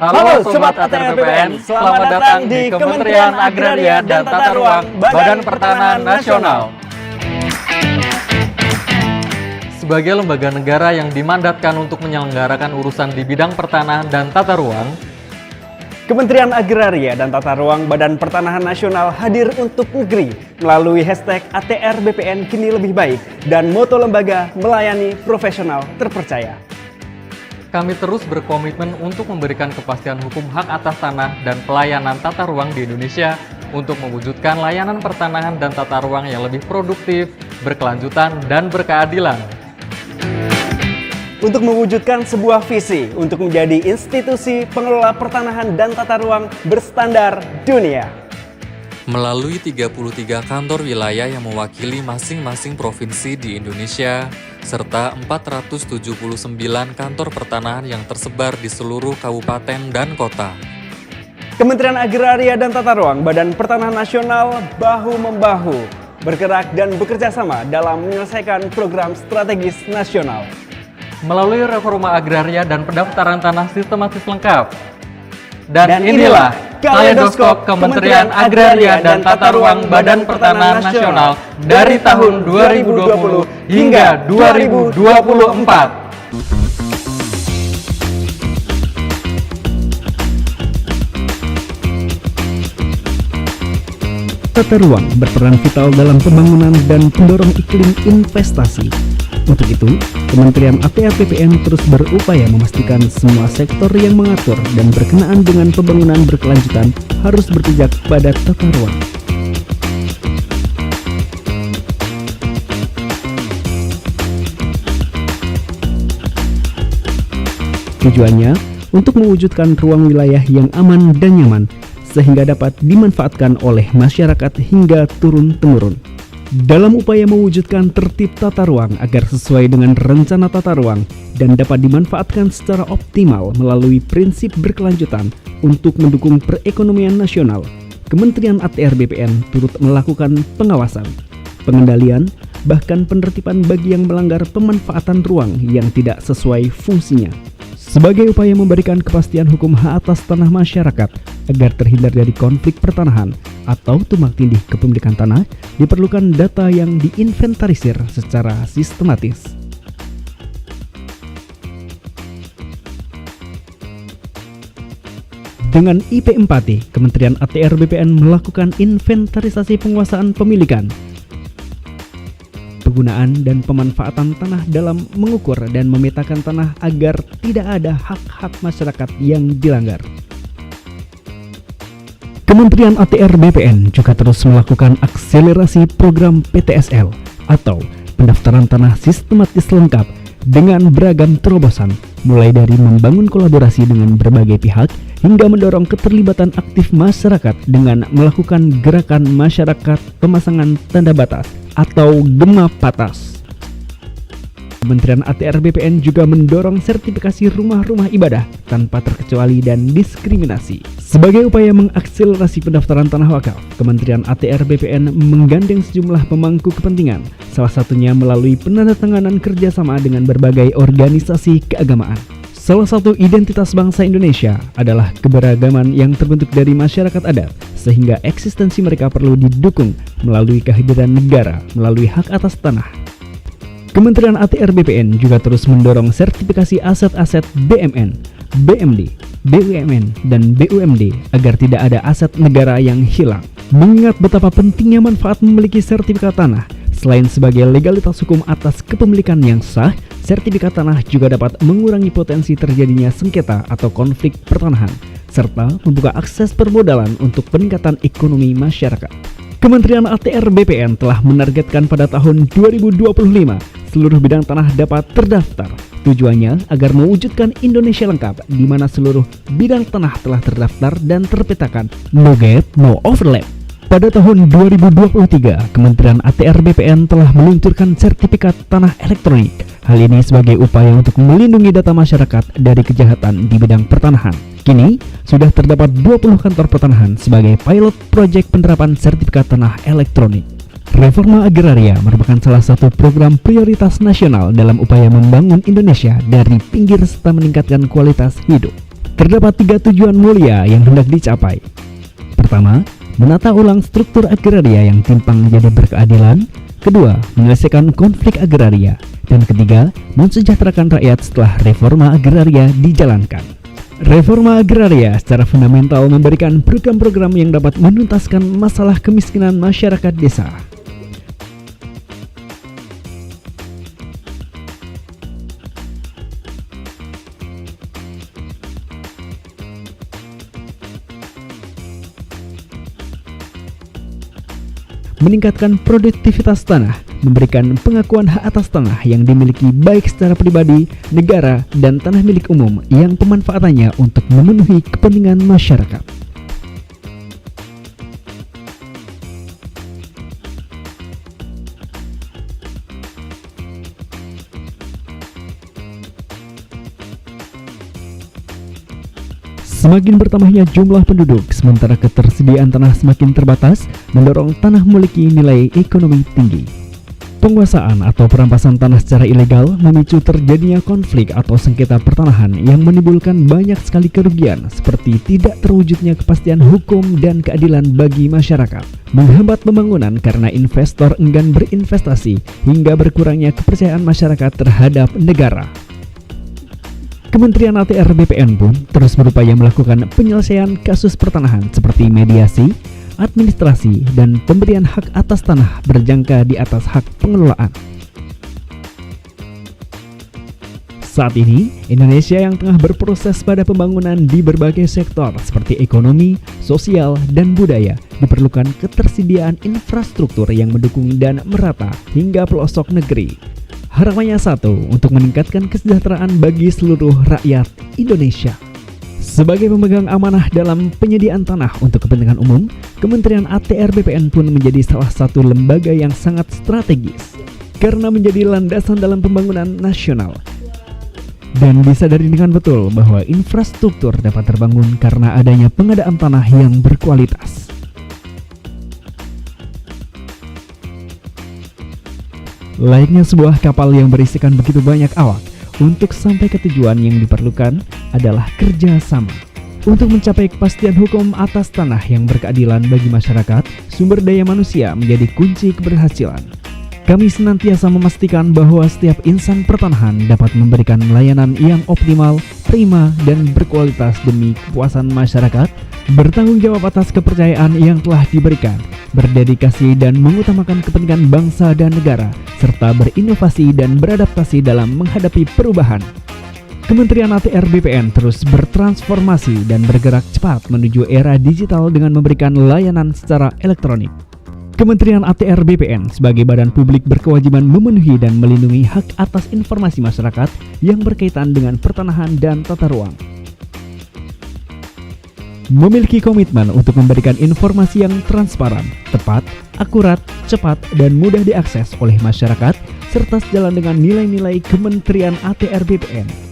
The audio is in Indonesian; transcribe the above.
Halo Sobat ATR BPN, selamat datang di Kementerian Agraria dan Tata Ruang Badan Pertanahan Nasional. Sebagai lembaga negara yang dimandatkan untuk menyelenggarakan urusan di bidang pertanahan dan tata ruang, Kementerian Agraria dan Tata Ruang Badan Pertanahan Nasional hadir untuk negeri melalui hashtag ATR BPN kini lebih baik dan moto lembaga melayani profesional terpercaya. kami terus berkomitmen untuk memberikan kepastian hukum hak atas tanah dan pelayanan tata ruang di Indonesia untuk mewujudkan layanan pertanahan dan tata ruang yang lebih produktif, berkelanjutan, dan berkeadilan. Untuk mewujudkan sebuah visi untuk menjadi institusi pengelola pertanahan dan tata ruang berstandar dunia. Melalui 33 kantor wilayah yang mewakili masing-masing provinsi di Indonesia, serta 479 kantor pertanahan yang tersebar di seluruh kabupaten dan kota. Kementerian Agraria dan Tata Ruang Badan Pertanahan Nasional bahu-membahu bergerak dan bekerja sama dalam menyelesaikan program strategis nasional. Melalui reforma agraria dan pendaftaran tanah sistematis lengkap. Dan inilah kaleidoskop Kementerian Agraria dan Tata Ruang Badan Pertanahan Nasional dari tahun 2020 hingga 2024. Tata ruang berperan vital dalam pembangunan dan pendorong iklim investasi. Untuk itu, Kementerian ATR BPN terus berupaya memastikan semua sektor yang mengatur dan berkenaan dengan pembangunan berkelanjutan harus berpijak pada tata ruang. Tujuannya untuk mewujudkan ruang wilayah yang aman dan nyaman sehingga dapat dimanfaatkan oleh masyarakat hingga turun-temurun. Dalam upaya mewujudkan tertib tata ruang agar sesuai dengan rencana tata ruang dan dapat dimanfaatkan secara optimal melalui prinsip berkelanjutan untuk mendukung perekonomian nasional, Kementerian ATR BPN turut melakukan pengawasan, pengendalian, bahkan penertiban bagi yang melanggar pemanfaatan ruang yang tidak sesuai fungsinya. Sebagai upaya memberikan kepastian hukum hak atas tanah masyarakat agar terhindar dari konflik pertanahan atau tumpang tindih kepemilikan tanah, diperlukan data yang diinventarisir secara sistematis. Dengan IP4T, Kementerian ATR BPN melakukan inventarisasi penguasaan pemilikan, penggunaan dan pemanfaatan tanah dalam mengukur dan memetakan tanah agar tidak ada hak-hak masyarakat yang dilanggar. Kementerian ATR BPN juga terus melakukan akselerasi program PTSL atau pendaftaran tanah sistematis lengkap dengan beragam terobosan, mulai dari membangun kolaborasi dengan berbagai pihak hingga mendorong keterlibatan aktif masyarakat dengan melakukan gerakan masyarakat pemasangan tanda batas atau Gema Patas. Kementerian ATR BPN juga mendorong sertifikasi rumah-rumah ibadah tanpa terkecuali dan diskriminasi. Sebagai upaya mengakselerasi pendaftaran tanah wakaf, Kementerian ATR BPN menggandeng sejumlah pemangku kepentingan, salah satunya melalui penandatanganan kerjasama dengan berbagai organisasi keagamaan. Salah satu identitas bangsa Indonesia adalah keberagaman yang terbentuk dari masyarakat adat, sehingga eksistensi mereka perlu didukung melalui kehadiran negara melalui hak atas tanah. Kementerian ATR BPN juga terus mendorong sertifikasi aset-aset BMN, BMD, BUMN, dan BUMD agar tidak ada aset negara yang hilang. Mengingat betapa pentingnya manfaat memiliki sertifikat tanah, selain sebagai legalitas hukum atas kepemilikan yang sah, sertifikat tanah juga dapat mengurangi potensi terjadinya sengketa atau konflik pertanahan, serta membuka akses permodalan untuk peningkatan ekonomi masyarakat. Kementerian ATR BPN telah menargetkan pada tahun 2025 seluruh bidang tanah dapat terdaftar. Tujuannya agar mewujudkan Indonesia lengkap di mana seluruh bidang tanah telah terdaftar dan terpetakan, no gap, no overlap. Pada tahun 2023, Kementerian ATR BPN telah meluncurkan sertifikat tanah elektronik. Hal ini sebagai upaya untuk melindungi data masyarakat dari kejahatan di bidang pertanahan. Kini, sudah terdapat 20 kantor pertanahan sebagai pilot proyek penerapan sertifikat tanah elektronik. Reforma agraria merupakan salah satu program prioritas nasional dalam upaya membangun Indonesia dari pinggir serta meningkatkan kualitas hidup. Terdapat 3 tujuan mulia yang hendak dicapai. Pertama, menata ulang struktur agraria yang timpang jadi berkeadilan. Kedua, menyelesaikan konflik agraria. Dan ketiga, mensejahterakan rakyat setelah reforma agraria dijalankan. Reforma agraria secara fundamental memberikan program-program yang dapat menuntaskan masalah kemiskinan masyarakat desa. Meningkatkan produktivitas tanah, memberikan pengakuan hak atas tanah yang dimiliki baik secara pribadi, negara, dan tanah milik umum yang pemanfaatannya untuk memenuhi kepentingan masyarakat. Semakin bertambahnya jumlah penduduk, sementara ketersediaan tanah semakin terbatas, mendorong tanah memiliki nilai ekonomi tinggi. Penguasaan atau perampasan tanah secara ilegal memicu terjadinya konflik atau sengketa pertanahan yang menimbulkan banyak sekali kerugian seperti tidak terwujudnya kepastian hukum dan keadilan bagi masyarakat, menghambat pembangunan karena investor enggan berinvestasi, hingga berkurangnya kepercayaan masyarakat terhadap negara. Kementerian ATR BPN pun terus berupaya melakukan penyelesaian kasus pertanahan seperti mediasi, administrasi, dan pemberian hak atas tanah berjangka di atas hak pengelolaan. Saat ini, Indonesia yang tengah berproses pada pembangunan di berbagai sektor seperti ekonomi, sosial, dan budaya, diperlukan ketersediaan infrastruktur yang mendukung dan merata hingga pelosok negeri. Harapannya satu, untuk meningkatkan kesejahteraan bagi seluruh rakyat Indonesia. Sebagai pemegang amanah dalam penyediaan tanah untuk kepentingan umum, Kementerian ATR BPN pun menjadi salah satu lembaga yang sangat strategis karena menjadi landasan dalam pembangunan nasional. Dan disadari dengan betul bahwa infrastruktur dapat terbangun karena adanya pengadaan tanah yang berkualitas. Layaknya sebuah kapal yang berisikan begitu banyak awak, untuk sampai ke tujuan yang diperlukan adalah kerja sama. Untuk mencapai kepastian hukum atas tanah yang berkeadilan bagi masyarakat, sumber daya manusia menjadi kunci keberhasilan. Kami senantiasa memastikan bahwa setiap insan pertanahan dapat memberikan layanan yang optimal, prima, dan berkualitas demi kepuasan masyarakat, bertanggung jawab atas kepercayaan yang telah diberikan, berdedikasi dan mengutamakan kepentingan bangsa dan negara, serta berinovasi dan beradaptasi dalam menghadapi perubahan. Kementerian ATR BPN terus bertransformasi dan bergerak cepat menuju era digital dengan memberikan layanan secara elektronik. Kementerian ATR BPN sebagai badan publik berkewajiban memenuhi dan melindungi hak atas informasi masyarakat yang berkaitan dengan pertanahan dan tata ruang. Memiliki komitmen untuk memberikan informasi yang transparan, tepat, akurat, cepat, dan mudah diakses oleh masyarakat, serta sejalan dengan nilai-nilai Kementerian ATR BPN.